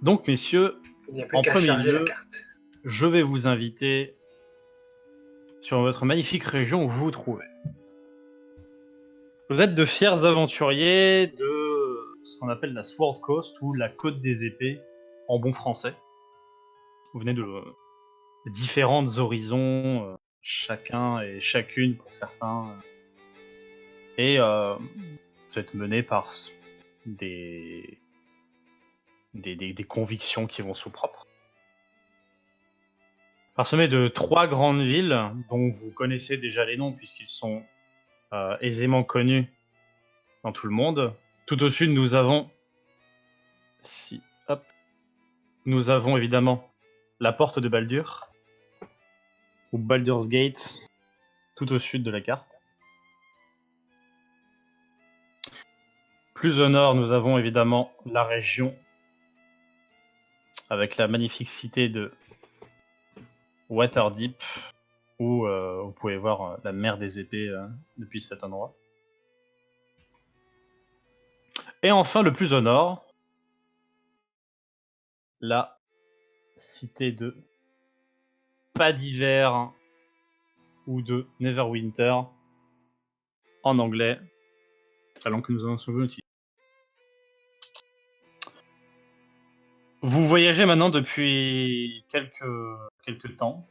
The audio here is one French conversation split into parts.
Donc, messieurs, Il n'y a plus en qu'à premier charger la lieu, carte. je vais vous inviter sur votre magnifique région où vous vous trouvez. Vous êtes de fiers aventuriers de ce qu'on appelle la Sword Coast ou la Côte des Épées en bon français. Vous venez de différents horizons, chacun et chacune pour certains, et vous êtes menés par des convictions qui vont sous propre. Parsemé de 3 grandes villes dont vous connaissez déjà les noms puisqu'ils sont aisément connus dans tout le monde. Tout au sud, nous avons nous avons évidemment la porte de Baldur ou Baldur's Gate tout au sud de la carte. Plus au nord, nous avons évidemment la région avec la magnifique cité de Waterdeep où vous pouvez voir la mer des épées depuis cet endroit. Et enfin, le plus au nord, la cité de Pas d'hiver ou de Neverwinter en anglais, la langue que nous avons souvent utilisée. Vous voyagez maintenant depuis quelques temps,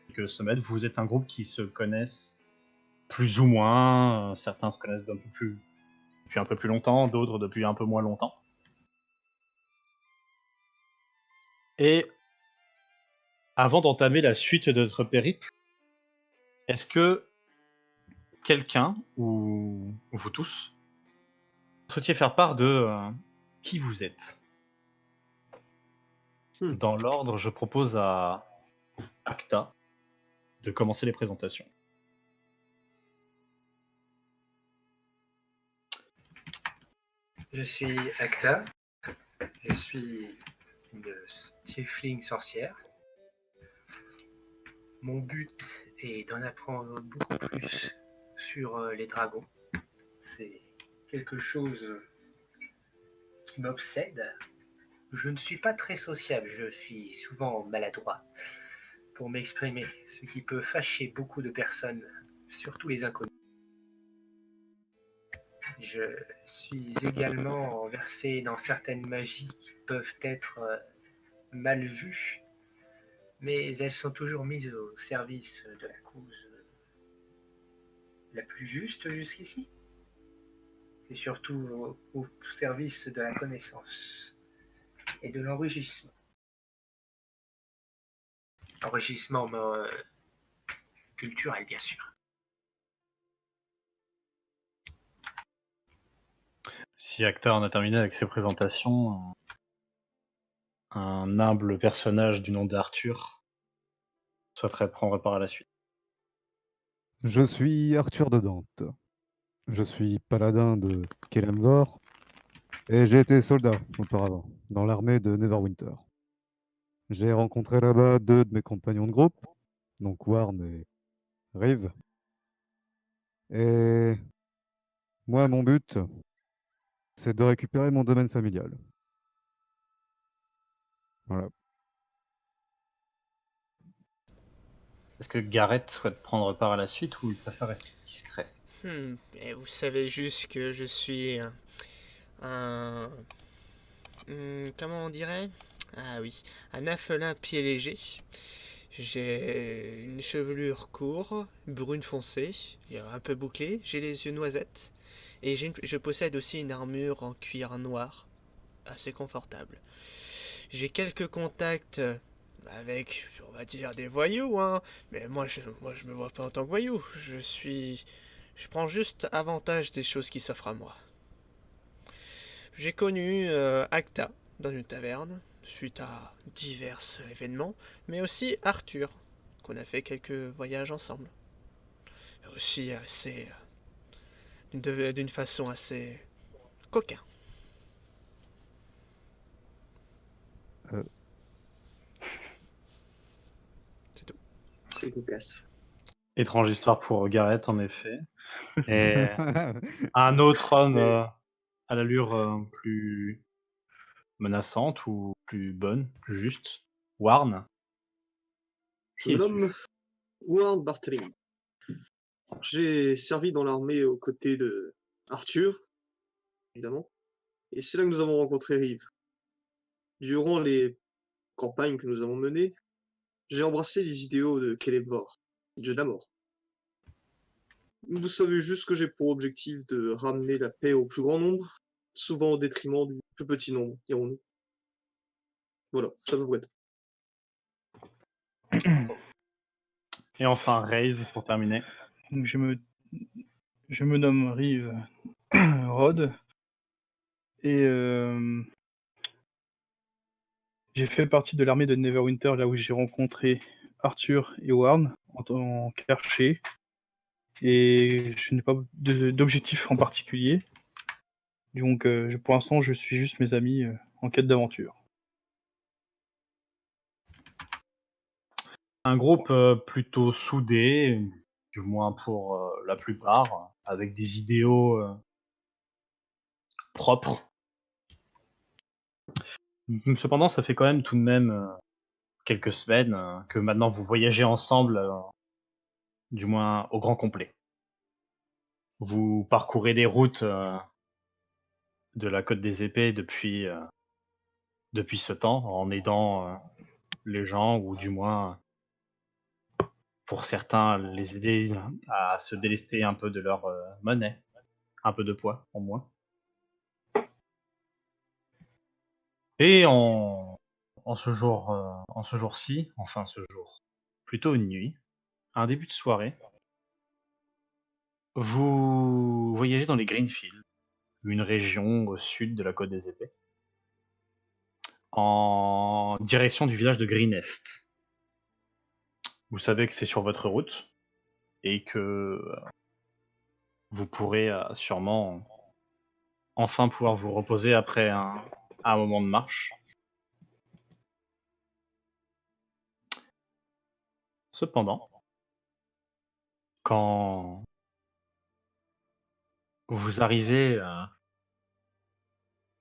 quelques semaines. Vous êtes un groupe qui se connaissent plus ou moins. Certains se connaissent depuis un peu plus longtemps, d'autres depuis un peu moins longtemps. Et avant d'entamer la suite de votre périple, est-ce que quelqu'un, ou vous tous, souhaitiez faire part de qui vous êtes? Dans l'ordre, je propose à Acta de commencer les présentations. Je suis Acta. Je suis une tiefling sorcière. Mon but est d'en apprendre beaucoup plus sur les dragons. C'est quelque chose qui m'obsède. Je ne suis pas très sociable, je suis souvent maladroit pour m'exprimer, ce qui peut fâcher beaucoup de personnes, surtout les inconnus. Je suis également versé dans certaines magies qui peuvent être mal vues, mais elles sont toujours mises au service de la cause la plus juste jusqu'ici. C'est surtout au service de la connaissance et de l'enrichissement. Enrichissement culturel, bien sûr. Si Acta en a terminé avec ses présentations, un humble personnage du nom d'Arthur souhaiterait prendre part à la suite. Je suis Arthur de Dante. Je suis paladin de Kelemvor et j'ai été soldat auparavant dans l'armée de Neverwinter. J'ai rencontré là-bas 2 de mes compagnons de groupe, donc Warn et Rive. Et moi, mon but, c'est de récupérer mon domaine familial. Voilà. Est-ce que Gareth souhaite prendre part à la suite ou il préfère rester discret? Et vous savez juste que je suis un comment on dirait? Ah oui, un aphelin pied léger. J'ai une chevelure courte, brune foncée, un peu bouclée, j'ai les yeux noisettes, et je possède aussi une armure en cuir noir, assez confortable. J'ai quelques contacts avec, on va dire, des voyous, hein, mais moi je me vois pas en tant que voyou, je prends juste avantage des choses qui s'offrent à moi. J'ai connu Acta dans une taverne, suite à divers événements, mais aussi Arthur, qu'on a fait quelques voyages ensemble. Aussi assez. D'une façon assez. Coquin. C'est tout. C'est cocasse. Étrange histoire pour Gareth, en effet. Et un autre homme à l'allure plus menaçante ou plus bonne, plus juste, Warren. Je Qui me es-tu? nomme Ward Barthélemy. J'ai servi dans l'armée aux côtés de Arthur, évidemment, et c'est là que nous avons rencontré Rive. Durant les campagnes que nous avons menées, j'ai embrassé les idéaux de Celeborn, dieu de la mort. Vous savez juste que j'ai pour objectif de ramener la paix au plus grand nombre, souvent au détriment du plus petit nombre, dirons-nous. Voilà, ça peut être. Et enfin Rave, pour terminer. Donc je me nomme Rive Rod et j'ai fait partie de l'armée de Neverwinter, là où j'ai rencontré Arthur et Warren en tant qu'archer. Et je n'ai pas d'objectif en particulier. Donc pour l'instant, je suis juste mes amis en quête d'aventure. Un groupe plutôt soudé, du moins pour la plupart, avec des idéaux propres. Cependant, ça fait quand même tout de même quelques semaines que maintenant vous voyagez ensemble, du moins au grand complet. Vous parcourez les routes de la Côte des Épées depuis ce temps, en aidant les gens, ou du moins, pour certains, les aider à se délester un peu de leur monnaie, un peu de poids en moins. Et en ce jour-ci, enfin ce jour, plutôt une nuit, un début de soirée, vous voyagez dans les Greenfields, une région au sud de la Côte des Épées, en direction du village de Greenest. Vous savez que c'est sur votre route et que vous pourrez sûrement enfin pouvoir vous reposer après un moment de marche. Cependant, quand vous arrivez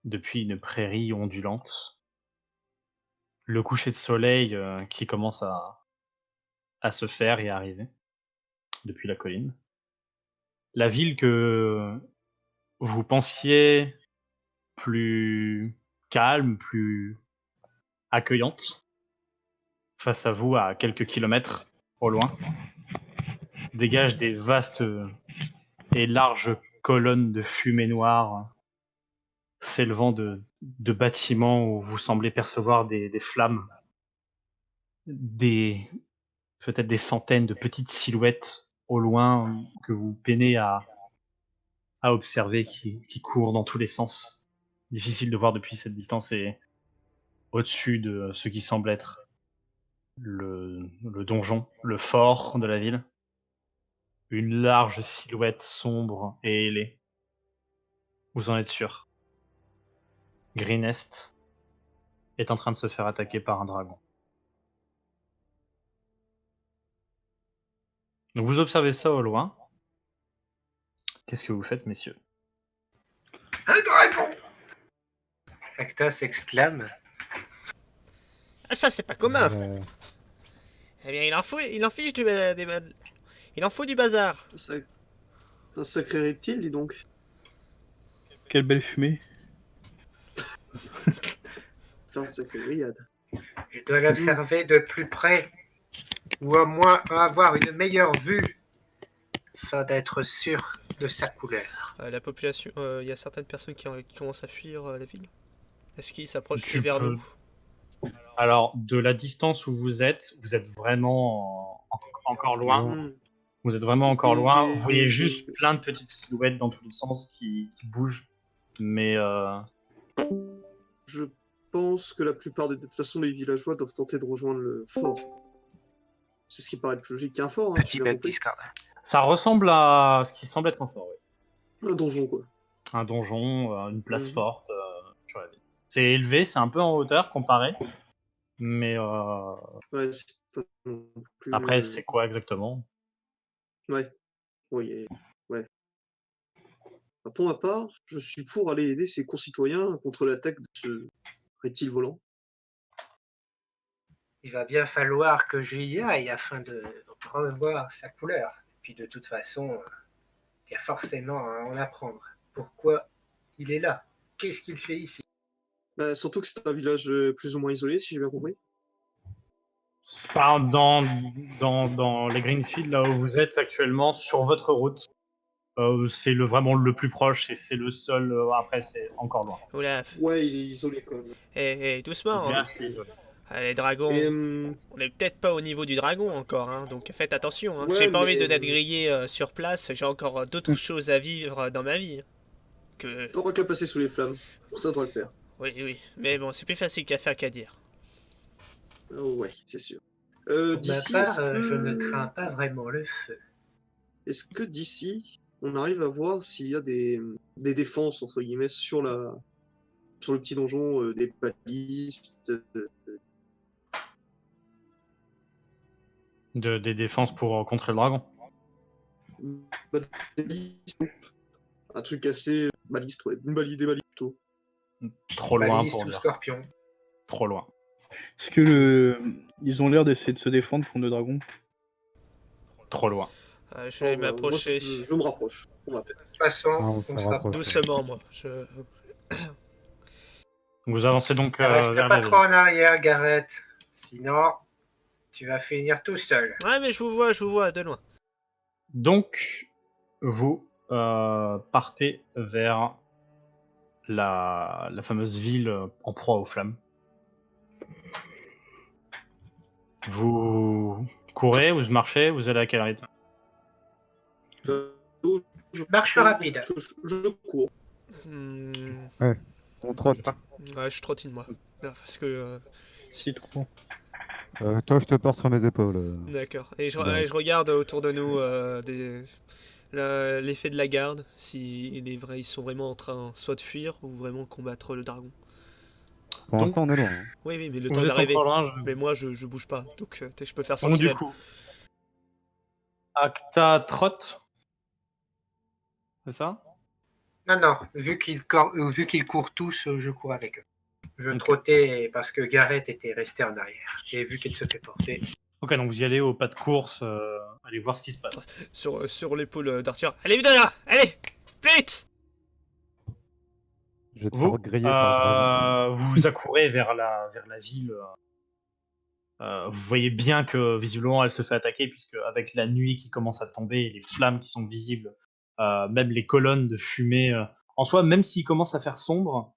depuis une prairie ondulante, le coucher de soleil qui commence à se faire et à arriver depuis la colline, la ville que vous pensiez plus calme, plus accueillante, face à vous, à quelques kilomètres au loin, dégage des vastes et larges colonnes de fumée noire s'élevant de bâtiments où vous semblez percevoir des flammes, peut-être des centaines de petites silhouettes au loin que vous peinez à observer, qui courent dans tous les sens. Difficile de voir depuis cette distance, et au-dessus de ce qui semble être le donjon, le fort de la ville, une large silhouette sombre et ailée. Vous en êtes sûr. Greenest est en train de se faire attaquer par un dragon. Donc vous observez ça au loin. Qu'est-ce que vous faites, messieurs? Un dragon! Actas exclame. Ah, ça, c'est pas commun. Euh, Eh bien, il en fiche il en faut du bazar. C'est un sacré reptile, dis donc. Quelle belle fumée. Faire une sacrée grillade. Je dois l'observer de plus près, ou au moins avoir une meilleure vue, afin d'être sûr de sa couleur. La population, il y a certaines personnes qui commencent à fuir la ville. Est-ce qu'ils s'approchent Tu vers peux- nous? Alors, de la distance où vous êtes vraiment encore loin. Ouais. Hmm. Vous êtes vraiment encore Et- loin. et- Vous voyez et- juste plein de petites silhouettes dans tous les sens qui bougent. Mais Je pense que la plupart de toute façon, les villageois doivent tenter de rejoindre le fort. C'est ce qui paraît le plus logique qu'un fort. Hein, Petit j'ai bien bug compris. Discord. ça ressemble à ce qui semble être un fort. Oui. Un donjon, quoi. Un donjon, une place Mhm. forte sur la ville. C'est élevé, c'est un peu en hauteur comparé. Mais Ouais, Pas non plus, Après, c'est quoi exactement? Ouais, oui, ouais. Bah, pour ma part, je suis pour aller aider ses concitoyens contre l'attaque de ce reptile volant. Il va bien falloir que j'y aille afin de revoir sa couleur. Puis de toute façon, il y a forcément à en apprendre. Pourquoi il est là? Qu'est-ce qu'il fait ici? Bah, surtout que c'est un village, plus ou moins isolé, si j'ai bien compris? Enfin, dans les Greenfields, là où vous êtes actuellement, sur votre route, c'est vraiment le plus proche, et c'est le seul. Après, c'est encore loin. Oula, Ouais, il est isolé quand même. doucement, hein. Bien, c'est isolé. Ah, les dragons, Et on est peut-être pas au niveau du dragon encore, hein, donc faites attention. Hein. J'ai ouais, pas envie mais d'être grillé sur place, j'ai encore d'autres choses à vivre dans ma vie. Que... t'auras qu'à passer sous les flammes. Ça devrait le faire. Oui, oui, mais bon, c'est plus facile qu'à faire qu'à dire. Ouais, c'est sûr. Pour ma D'ici, part, je ne crains pas vraiment le feu. est-ce que d'ici, on arrive à voir s'il y a des défenses entre guillemets sur le petit donjon, des balistes, Des défenses pour contrer le dragon. bah, des balistes, un truc assez baliste, ouais, des balistes plutôt. Trop loin Baliste pour ou dire. scorpion. Trop loin. Est-ce que ils ont l'air d'essayer de se défendre contre le dragon? Trop loin. Je vais Oh, bah, moi, m'approcher je me rapproche. On va. De toute façon, Ah, on on se sera rapproche. doucement, moi. Vous avancez donc Ne reste vers pas la trop ville. en arrière, Garrett. Sinon, tu vas finir tout seul. Ouais, mais je vous vois de loin. Donc, vous partez vers la fameuse ville en proie aux flammes. Vous courez, vous marchez, vous allez à quel rythme? Je Marche rapide. Je cours. On trotte. Ouais, je trottine, moi. Là, parce que... Si, trop. Toi, je te porte sur mes épaules. D'accord. Et je Ouais. regarde autour de nous l'effet de la garde, si ils sont vraiment en train soit de fuir ou vraiment combattre le dragon. Pour Donc, l'instant, on est loin. Hein. Oui, oui, mais le Vous temps êtes d'arriver. encore loin. Mais moi, je bouge pas, donc je peux faire Donc, du sentinelle. coup, Acta trotte. C'est ça? Non, non, vu qu'ils courent tous, je cours avec eux. Je Ok. trottais parce que Garrett était resté en arrière. Et vu qu'il se fait porter. Ok, donc vous y allez au pas de course, allez voir ce qui se passe. Sur l'épaule d'Arthur. Allez, vite de là! Allez! Plus vite! Je vais te Vous, faire griller par le dragon. vous accourez vers la ville. Vous voyez bien que visiblement elle se fait attaquer, puisque avec la nuit qui commence à tomber et les flammes qui sont visibles, même les colonnes de fumée, en soi, même s'il commence à faire sombre,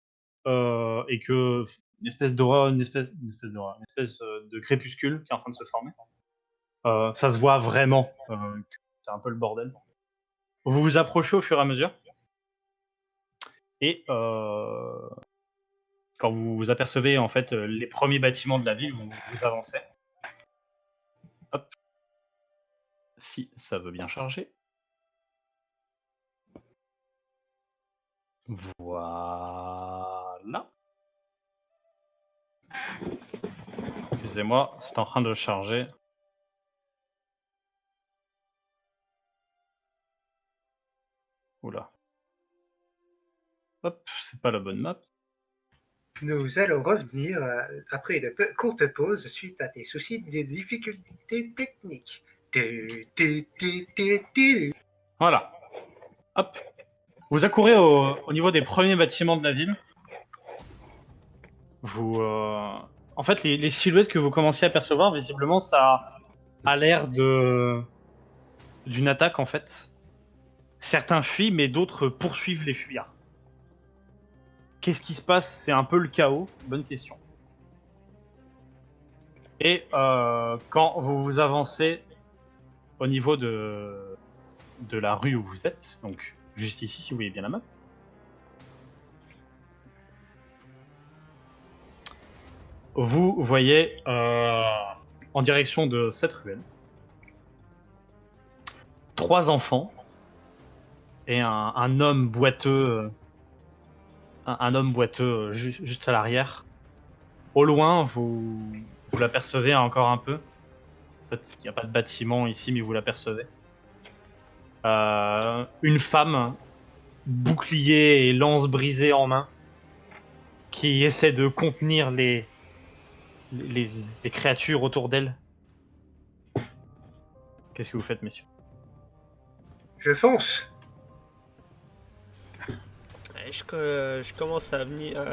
et que une espèce de crépuscule qui est en train de se former, ça se voit vraiment que c'est un peu le bordel. Vous vous approchez au fur et à mesure, et quand vous apercevez en fait les premiers bâtiments de la ville, vous avancez. Hop. Si ça veut bien charger. Voilà. Excusez-moi, c'est en train de charger. Oula. Hop, c'est pas la bonne map. Nous allons revenir après une courte pause suite à des soucis de difficultés techniques. Voilà. Hop. Vous accourez au niveau des premiers bâtiments de la ville. Vous, en fait, les silhouettes que vous commencez à percevoir, visiblement, ça a l'air d'une attaque, en fait. Certains fuient, mais d'autres poursuivent les fuyards. Qu'est-ce qui se passe? C'est un peu le chaos. Bonne question. Et quand vous avancez au niveau de la rue où vous êtes, donc juste ici, si vous voyez bien la map, vous voyez en direction de cette ruelle 3 enfants et un homme boiteux, un homme boiteux juste à l'arrière. Au loin, vous l'apercevez encore un peu. En fait, il n'y a pas de bâtiment ici, mais vous l'apercevez. Une femme, bouclier et lance brisée en main, qui essaie de contenir les créatures autour d'elle. Qu'est-ce que vous faites, messieurs? Je fonce. Et je commence à venir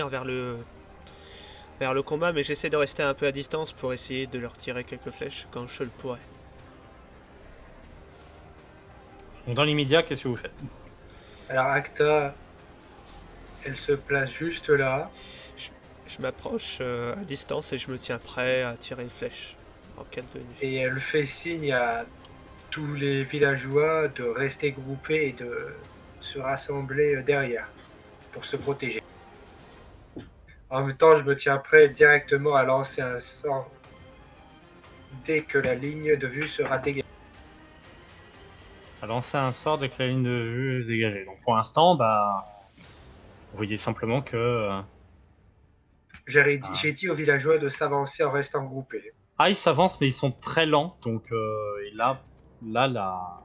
vers le combat, mais j'essaie de rester un peu à distance pour essayer de leur tirer quelques flèches quand je le pourrai. Donc, dans l'immédiat, qu'est-ce que vous faites? Alors Acta, elle se place juste là. Je m'approche à distance et je me tiens prêt à tirer une flèche en cas de nuit. Et elle fait signe à tous les villageois de rester groupés et de se rassembler derrière pour se protéger. En même temps, je me tiens prêt directement à lancer un sort dès que la ligne de vue sera dégagée. À lancer un sort dès que la ligne de vue est dégagée. Donc pour l'instant, vous voyez simplement que... J'ai dit aux villageois de s'avancer en restant groupés. ils s'avancent, mais ils sont très lents. Donc et là,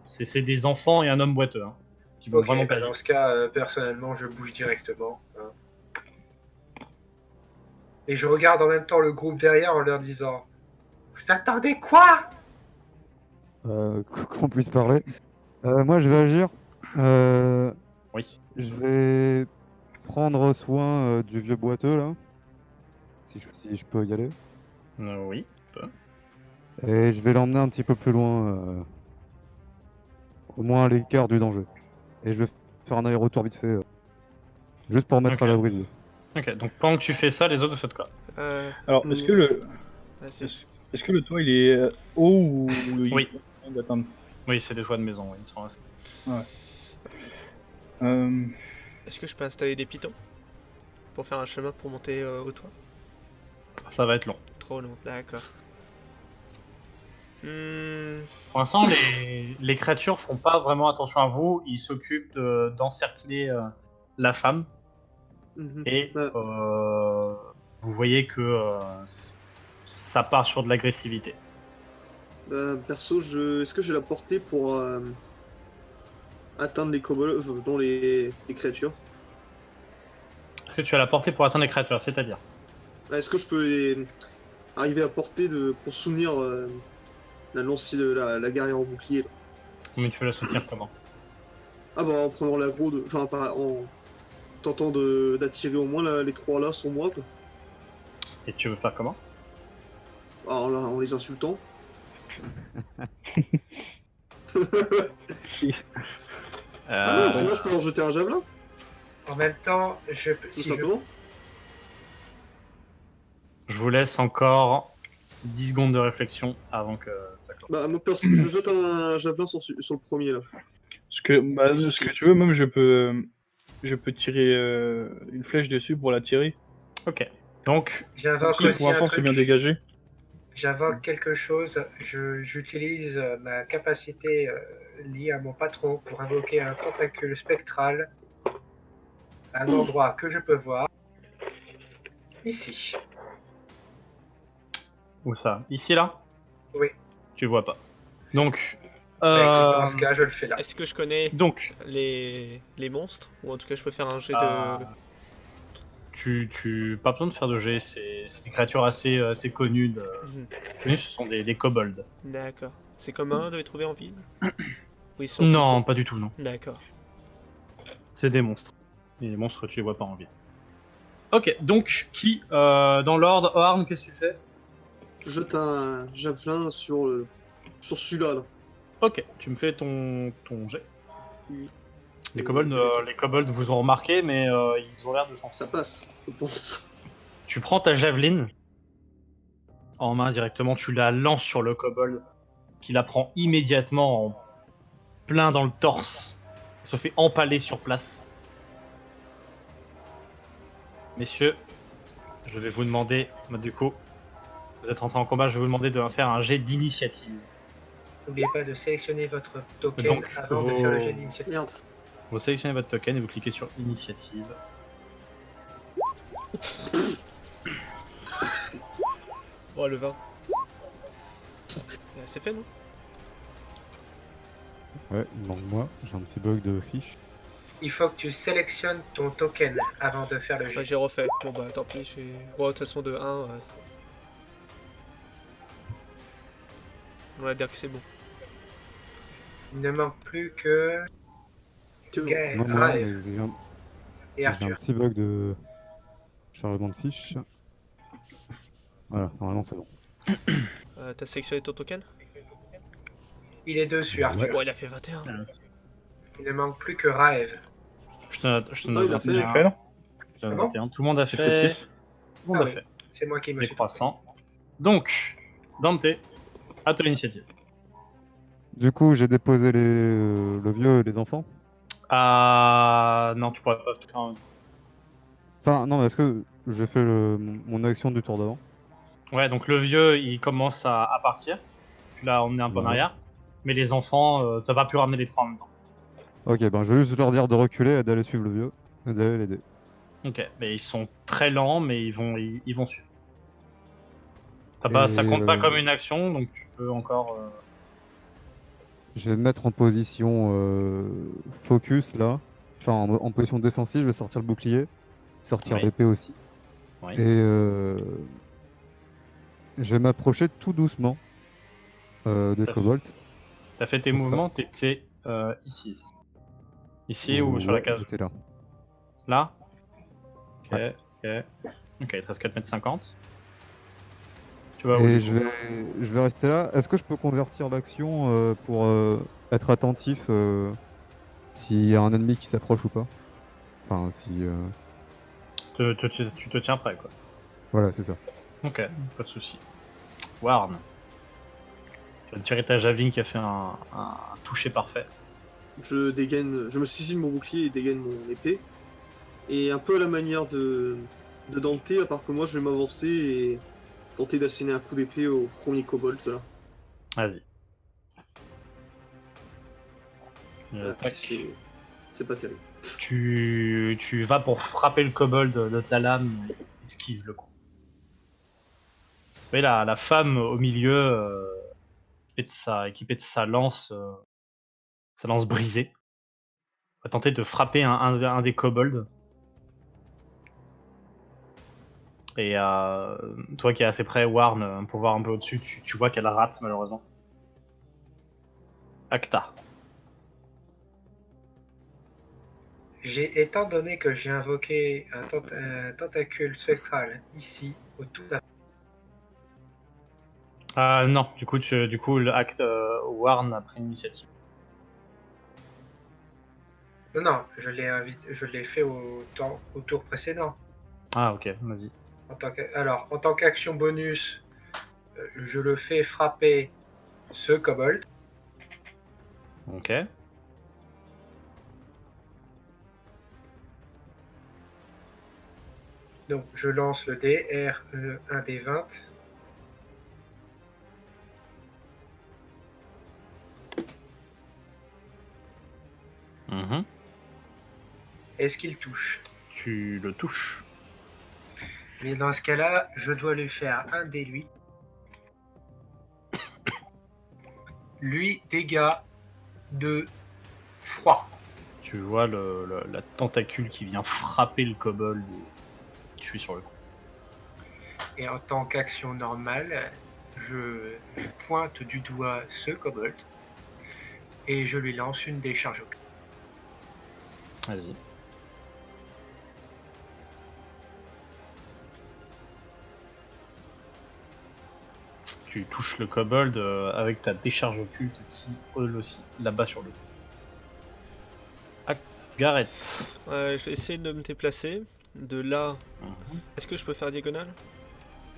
c'est des enfants et un homme boiteux. Hein, qui vont Ok, vraiment pas dans vite. ce cas, personnellement, je bouge directement. Hein. Et je regarde en même temps le groupe derrière en leur disant « Vous attendez quoi ?» Qu'on puisse parler. Moi, je vais agir. Oui. Je vais prendre soin du vieux boiteux, là. Si je peux y aller. Oui. Et je vais l'emmener un petit peu plus loin. Au moins à l'écart du danger. Et je vais faire un aller-retour vite fait. Juste pour mettre Ok. à l'abri de lui. Ok, donc pendant que tu fais ça, les autres, vous faites quoi? Alors, est-ce que le toit il est haut ou Oui. il d'atteindre? Oui, c'est des toits de maison, oui, ils sont assez... Est-ce que je peux installer des pitons pour faire un chemin pour monter au toit? Ça va être long. Trop long, d'accord. Pour l'instant, les créatures font pas vraiment attention à vous. Ils s'occupent d'encercler la femme. Et vous voyez que ça part sur de l'agressivité. Perso, est-ce que j'ai la portée pour atteindre les kobolds, dont les créatures? Est-ce que tu as la portée pour atteindre les créatures, c'est-à-dire? Est-ce que je peux arriver à portée pour soutenir la lance de la guerrière en bouclier là? Mais tu veux la soutenir comment? En prenant l'aggro en tentant d'attirer au moins les trois là sur moi, quoi. Et tu veux faire comment? En les insultant. Si. Non, sinon je peux leur jeter un javelin, En même temps, tout simplement. Je vous laisse encore 10 secondes de réflexion avant que ça commence. Moi, je jette un javelin sur le premier là. Ce que tu veux, même je peux tirer une flèche dessus pour la tirer. Ok. Donc, j'invoque Si aussi pour un l'instant c'est truc. bien dégagé. J'invoque quelque chose. J'utilise ma capacité liée à mon patron pour invoquer un tentacule spectral à un endroit que je peux voir. Ici. où ça? Ici, là? Oui. Tu vois pas. Donc, Dans ce cas, je le fais là. Est-ce que je connais donc les monstres? Ou en tout cas, je peux faire un jet euh, de... pas besoin de faire de jet, c'est des créatures assez connues. Ce sont des kobolds. D'accord. C'est commun de les trouver en ville? Ou ils sont Non, plutôt- pas du tout, non. D'accord. C'est des monstres. Et les monstres, tu les vois pas en ville. Ok, donc, dans l'ordre, Oarn, qu'est-ce que tu fais? Je jette un javelin sur celui-là. Là. Ok, tu me fais ton jet. Oui. Les kobolds vous ont remarqué, mais ils ont l'air de s'en Ça passe, je pense. Tu prends ta javeline en main directement, tu la lances sur le kobold, qui la prend immédiatement en plein dans le torse, se fait empaler sur place. Messieurs, je vais vous demander, du coup, vous êtes rentrés en combat, je vais vous demander de faire un jet d'initiative. N'oubliez pas de sélectionner votre token Donc, avant de faire le jet d'initiative. Merde. Vous sélectionnez votre token et vous cliquez sur initiative. Oh, le 20. C'est fait, non? Ouais, il manque moi. J'ai un petit bug de fiche. Il faut que tu sélectionnes ton token avant de faire le Bah, jet. j'ai refait. Bon, bah, tant pis. Bon, de toute façon, de 1, on va dire que c'est bon. Il ne manque plus que C'est bon. Gaël, Non, mais Raev et j'ai un Arthur. petit bug de chargement de fiche. Voilà, normalement c'est bon. T'as sélectionné ton token? Il est dessus, Ouais. Arthur. Bon, il a fait 21. Il ne manque plus que Raev. Je te note, Non, il a fait. 21. J'ai fait, non? Je te note Ah bon 21. Tout le monde a J'ai fait. fait 6. Tout le monde Ah a oui. fait. C'est moi qui me Les suis 300. Donc, Dante, à toi l'initiative. Du coup, j'ai déposé le vieux et les enfants. Ah non, tu pourrais pas tout faire en même temps. Enfin, non, mais est-ce que j'ai fait mon action du tour d'avant? Ouais, donc le vieux, il commence à partir. Tu l'as emmené un peu en Ouais. arrière. Mais les enfants, t'as pas pu ramener les trois en même temps. Ok, ben je vais juste leur dire de reculer et d'aller suivre le vieux et d'aller l'aider. Ok, mais ils sont très lents, mais ils vont suivre. Ça Et, compte pas comme une action, donc tu peux encore. je vais me mettre en position focus là. Enfin, en position défensive, je vais sortir le bouclier, sortir Oui. l'épée aussi. Oui. Et je vais m'approcher tout doucement des T'as kobolds. T'as fait tes Pour mouvements, t'étais ici. C'est ça. Ici ou sur la Ouais, case. j'étais là. Là. Ok, Ouais. ok. Ok, il te reste 4,50 m. Tu vas où Et du je coup vais rester là. Est-ce que je peux convertir l'action pour être attentif s'il y a un ennemi qui s'approche ou pas? Enfin, si. Tu te tiens prêt, quoi. Voilà, c'est ça. Ok, pas de souci. Warn. Tu vas tirer ta javeline qui a fait un toucher parfait. Je me saisis de mon bouclier et dégaine mon épée. Et un peu à la manière de Dante, à part que moi je vais m'avancer et tenter d'asséner un coup d'épée au premier kobold là. Vas-y. Voilà, Tac. c'est pas terrible. Tu vas pour frapper le kobold de ta lame, et esquive le coup. Vous voyez la femme au milieu, équipée de sa lance brisée, va tenter de frapper un des kobolds. Et toi qui es assez près, Warn, pour voir un peu au-dessus, tu vois qu'elle rate malheureusement. Acta. Étant donné que j'ai invoqué un tentacule spectral ici, autour d'un... Non, du coup, le acte Warn a pris l'initiative. Non, je l'ai fait au tour précédent. Ah ok, vas-y. Alors, en tant qu'action bonus, je le fais frapper ce kobold. Ok. Donc, je lance le dé, un des 20. Mhm. Est-ce qu'il touche? Tu le touches. Mais dans ce cas-là, je dois lui faire un dé lui. Lui, dégâts de froid. Tu vois la tentacule qui vient frapper le kobold et tuer sur le coup. Et en tant qu'action normale, je pointe du doigt ce kobold et je lui lance une décharge au cœur. Vas-y. Tu touches le kobold avec ta décharge occulte qui roule aussi là-bas sur le coup. Ah, Gareth. Je vais essayer de me déplacer. De là, est-ce que je peux faire diagonale?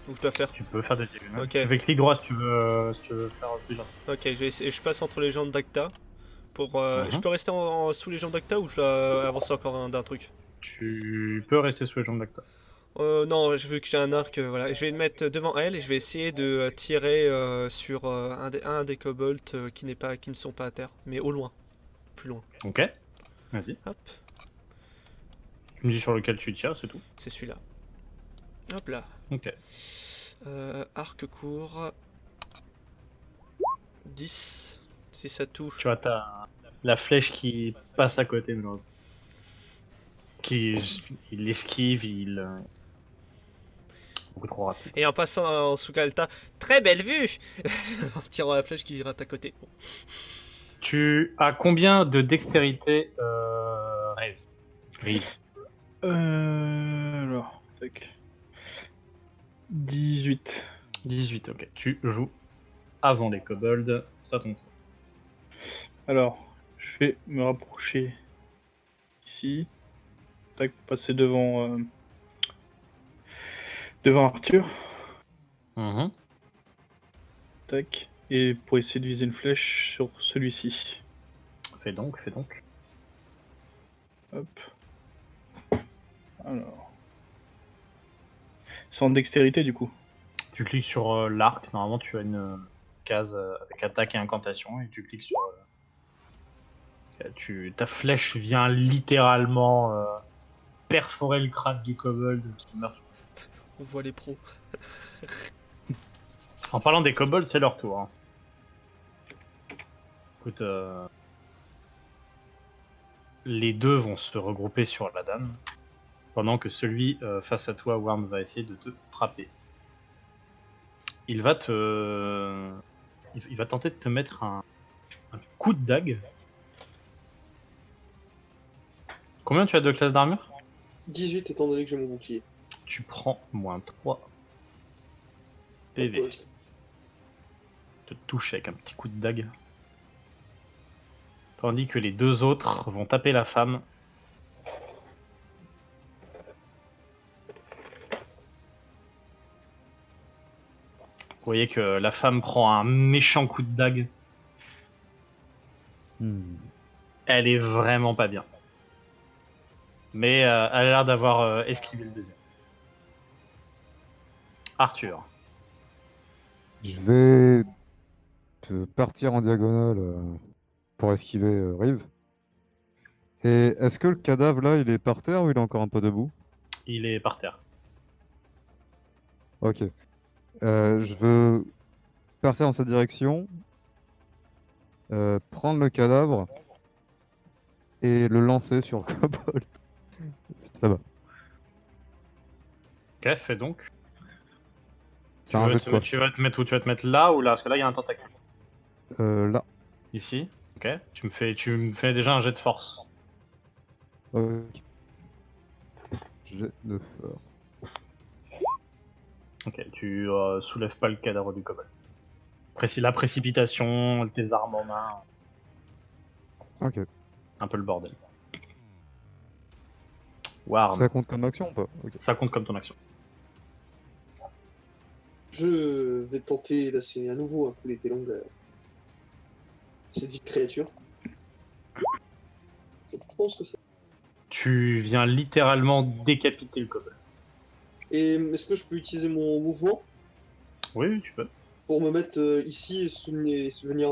Ou je dois faire? Tu peux faire des diagonales. Ok. Tu fais clic droit si tu veux faire plusieurs. Ok, je passe entre les jambes d'Acta. Pour, Mhm. Je peux rester sous les jambes d'Acta ou je dois avancer encore d'un truc? Tu peux rester sous les jambes d'Acta. Non, vu que j'ai un arc, voilà. Je vais me mettre devant elle et je vais essayer de tirer sur un des kobolds qui ne sont pas à terre, mais au loin. Plus loin. Ok. Vas-y. Hop, Tu me dis sur lequel tu tires, c'est tout. c'est celui-là. Hop là. Ok. Arc court. 10, si ça touche. Tu vois, t'as la flèche qui passe à côté, malheureusement. Il esquive, beaucoup trop rapide. Et en passant en sous Galta, très belle vue. En tirant la flèche qui rate à côté. Bon. Tu as combien de dextérité, Rive? Alors, tac. 18. 18, ok. Tu joues avant les kobolds, ça tombe. Alors, je vais me rapprocher ici. Tac, passer devant Arthur. Mhm. Tac. Et pour essayer de viser une flèche sur celui-ci. Fais donc. Hop. Alors. C'est en dextérité du coup. Tu cliques sur l'arc, normalement tu as une case avec attaque et incantation, et tu cliques sur... ta flèche vient littéralement perforer le crâne du kobold qui meurt. On voit les pros. En parlant des kobolds, c'est leur tour. Hein. Écoute, les deux vont se regrouper sur la dame, pendant que celui face à toi, Worm, va essayer de te frapper. Il va tenter de te mettre un coup de dague. Combien tu as de classe d'armure? 18 étant donné que j'ai mon bouclier. Tu prends moins 3 PV. Pause. Te touche avec un petit coup de dague. Tandis que les deux autres vont taper la femme. Vous voyez que la femme prend un méchant coup de dague. Elle est vraiment pas bien. Mais elle a l'air d'avoir esquivé le deuxième. Arthur. Je vais partir en diagonale pour esquiver Rive. Et est-ce que le cadavre là, il est par terre ou il est encore un peu debout? Il est par terre. Ok. Je veux partir dans cette direction, prendre le cadavre et le lancer sur le kobold. Juste là-bas. Ok, fais donc. C'est un jeu de quoi? Tu vas te mettre où? Tu vas te mettre là ou là? Parce que là, il y a un tentacule. Là. Ici. Ok. Tu me fais déjà un jet de force. Ok. Jet de force. Ok, tu soulèves pas le cadavre du kobold. La précipitation, tes armes en main, Ok. un peu le bordel. Warm, Ça compte comme action ou pas? Ok. ça compte comme ton action. Je vais tenter d'asséner à nouveau un coup d'épée longue à cette dite créature. Je pense que ça. Tu viens littéralement décapiter le kobold. Et est-ce que je peux utiliser mon mouvement Oui, tu peux. pour me mettre ici et venir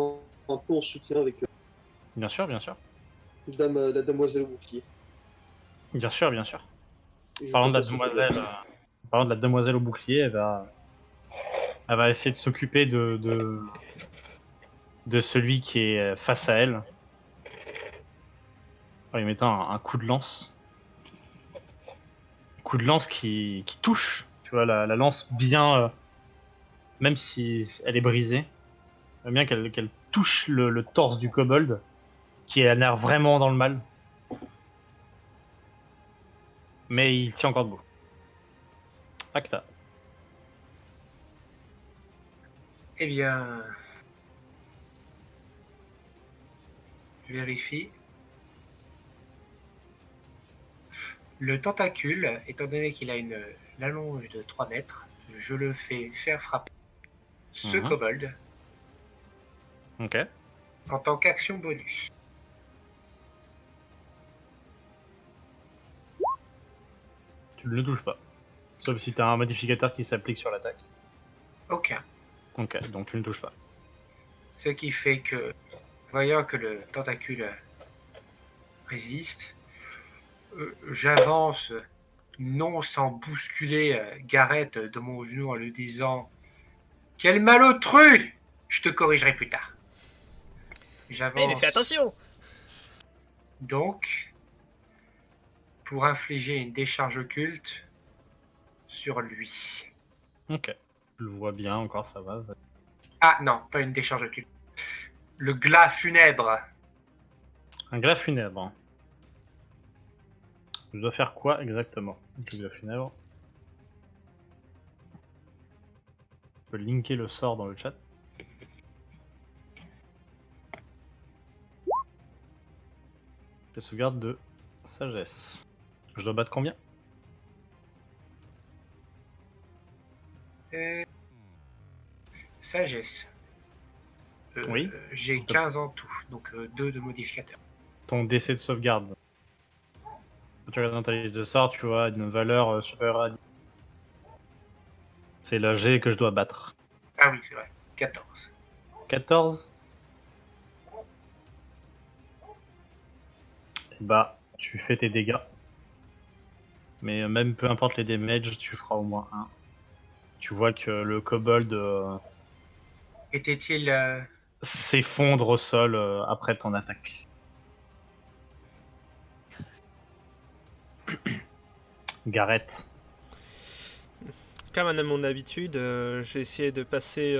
un peu en soutien avec Bien sûr, bien sûr. la demoiselle au bouclier? Bien sûr, bien sûr. Et je Parlant de fais la face au kobold. demoiselle au bouclier, elle va essayer de s'occuper de celui qui est face à elle. En lui mettant un coup de lance. Un coup de lance qui touche. Tu vois, la lance bien, même si elle est brisée, bien qu'elle touche le torse du kobold, qui a l'air vraiment dans le mal. Mais il tient encore debout. Acta. Eh bien, je vérifie. Le tentacule, étant donné qu'il a une allonge de 3 mètres, je le fais faire frapper ce Mhm. kobold Ok. en tant qu'action bonus. Tu ne le touches pas. Sauf si tu as un modificateur qui s'applique sur l'attaque. Aucun. Ok, donc tu ne touches pas. Ce qui fait que, voyant que le tentacule résiste, j'avance, non sans bousculer Gareth de mon genou en lui disant « Quel malotru! Je te corrigerai plus tard. Mais J'avance. fais attention! Donc, pour infliger une décharge occulte sur lui. Ok. Je le vois bien encore, ça va. Ah non, pas une décharge occulte. Le glas funèbre. Un glas funèbre. Je dois faire quoi exactement avec le glas funèbre? Je peux linker le sort dans le chat. La sauvegarde de sagesse. Je dois battre combien? Sagesse. Oui. J'ai 15 en tout, donc 2 de modificateur. Ton DC de sauvegarde. Quand tu regardes dans ta liste de sorts, tu vois une valeur supérieure à 10. C'est la G que je dois battre. Ah oui, c'est vrai. 14. 14. Bah, tu fais tes dégâts. Mais même peu importe les damages, tu feras au moins 1. Tu vois que le kobold Était-il s'effondre au sol après ton attaque. Gareth. Comme à mon habitude, je vais essayer de passer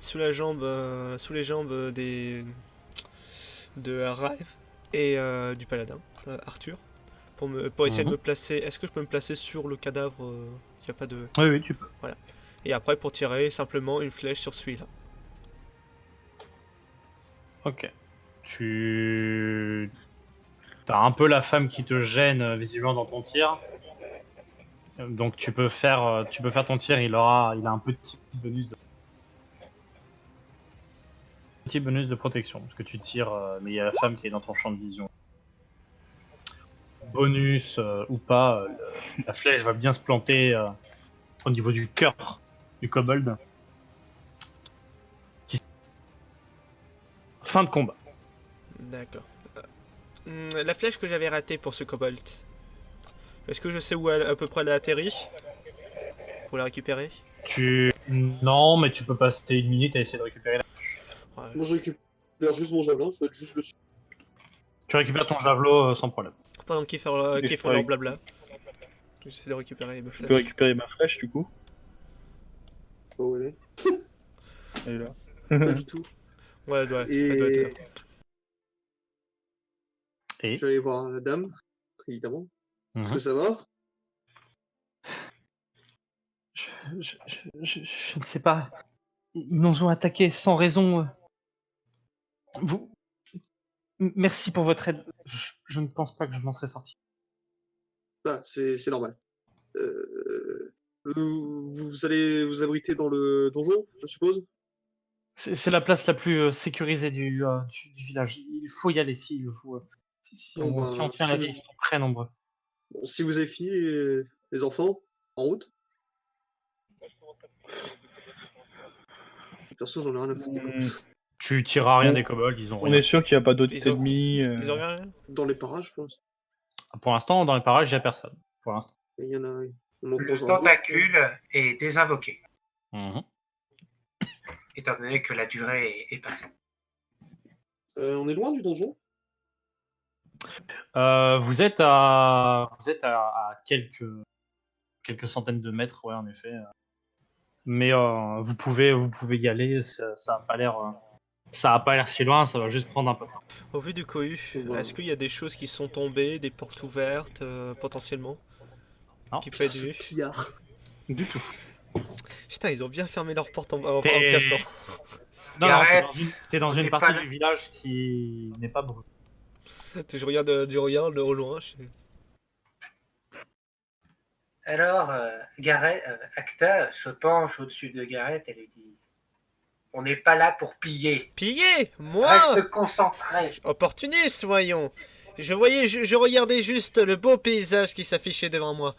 sous les jambes de Rive et du paladin, Arthur, pour essayer de me placer. Est-ce que je peux me placer sur le cadavre? Il n'y a pas de. Oui, tu peux. Et après, pour tirer simplement une flèche sur celui-là. Ok. T'as un peu la femme qui te gêne visiblement dans ton tir. Donc tu peux faire ton tir, il a un petit bonus de protection parce que tu tires, mais il y a la femme qui est dans ton champ de vision. Bonus ou pas, la flèche va bien se planter au niveau du cœur du kobold. Fin de combat. D'accord. La flèche que j'avais ratée pour ce kobold, est-ce que je sais où à peu près elle a atterri pour la récupérer? Non, mais tu peux passer une minute à essayer de récupérer la... Ouais. Moi, je récupère juste mon javelin, je vais être juste dessus. Tu récupères ton javelot sans problème. Pendant qu'ils font leur blabla. J'essaie de récupérer mes Je peux flèches. récupérer ma flèche du coup. Oh, elle est. Elle est là. Pas du tout. Ouais, elle doit être là. Et Je vais aller voir la dame, évidemment. Est-ce que ça va? Je ne sais pas. Ils nous ont attaqués sans raison. Vous... Merci pour votre aide. Je ne pense pas que je m'en serais sorti. Ah, c'est normal. Vous allez vous abriter dans le donjon, je suppose? C'est la place la plus sécurisée du village. Il faut y aller si Bon, on tient la vie. Ils sont très nombreux. Bon, si vous avez fini, les enfants, en route. Perso, j'en ai rien à foutre des kobolds. Tu tireras rien des kobolds, ils ont On rien. est sûr qu'il n'y a pas d'autres Ils ont- ennemis. Ils ont rien? Dans les parages, je pense. Pour l'instant, dans les parages, il n'y a personne. Pour l'instant. Il y en a. On en Le croisera d'autres. tentacule est désinvoqué, Mhm. étant donné que la durée est passée. On est loin du donjon? Vous êtes à quelques centaines de mètres, ouais, en effet. Mais vous pouvez y aller. Ça a pas l'air. Ça a pas l'air si loin. Ça va juste prendre un peu de temps. Au vu du cohue, Ouais. est-ce qu'il y a des choses qui sont tombées, des portes ouvertes potentiellement? Non. Qui peut être Ce vu? pillard. Du tout. Putain, ils ont bien fermé leurs portes en T'es- cassant. Non, Gareth, t'es dans on une n'est partie pas là. du village qui n'est pas brûlée. Je regarde du regard, de au loin. Alors, Acta se penche au-dessus de Gareth et lui dit: on n'est pas là pour piller. Piller? Moi? Reste concentré. Opportuniste, voyons. Je regardais juste le beau paysage qui s'affichait devant moi.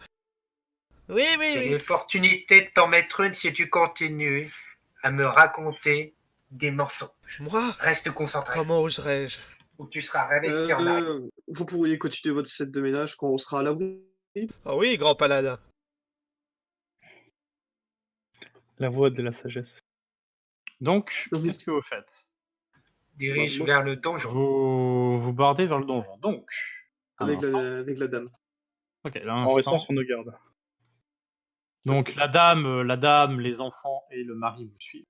Oui, oui, J'ai oui. l'opportunité de t'en mettre une si tu continues à me raconter des mensonges. Moi? Reste concentré Comment oserais-je? ou tu seras réveillé en arrière. Vous pourriez continuer votre set de ménage quand on sera à l'abri. Ah oui, grand paladin. La voix de la sagesse. Donc, Mhm. qu'est-ce que vous faites? dirige moi- vers le donjon. Vous bordez vers le donjon. Donc, un avec instant. avec la dame. Ok, là, En restant instant. sur nos gardes. Donc la dame, les enfants et le mari vous suivent.